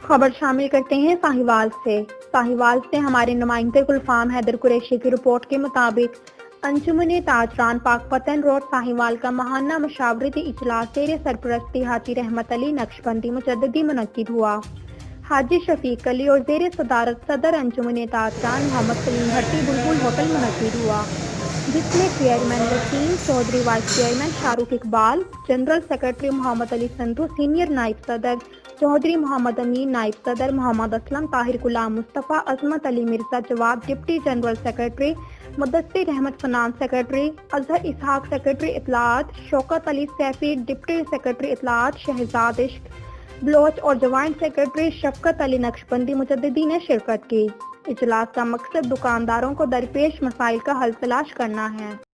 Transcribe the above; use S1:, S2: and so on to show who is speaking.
S1: خبر شامل کرتے ہیں ساہیوال سے ہمارے نمائندے گلفام حیدر قریشی کی رپورٹ کے مطابق انجمن تاجران پاک پتن روڈ ساہیوال کا ماہانہ مشاورتی اجلاس زیر سرپرستی حاجی رحمت علی نقشبندی مجددی منعقد ہوا۔ حاجی شفیق علی اور زیر صدارت صدر انجمن تاجران محمد سلیم بھٹی بلبل ہوٹل منعقد ہوا، جس میں chairman Waseem Chaudhry, vice chairman Shah Rukh Iqbal, general secretary Muhammad Ali Sandhu, senior نائب صدر چودھری محمد امین، نائب صدر محمد Aslam, Tahir Ghulam Mustafa, Azmat Ali Mirza Jawad, deputy general secretary Mudassar Ahmad Fanan, secretary Azhar Ishaq, secretary اطلاعات شوکت علی سیفی، ڈپٹی سیکرٹری اطلاعات شہزاد عشق بلوچ اور جوائنٹ سیکرٹری شفقت علی نقشبندی مجددی نے شرکت کی۔ اجلاس کا مقصد دکانداروں کو درپیش مسائل کا حل تلاش کرنا ہے۔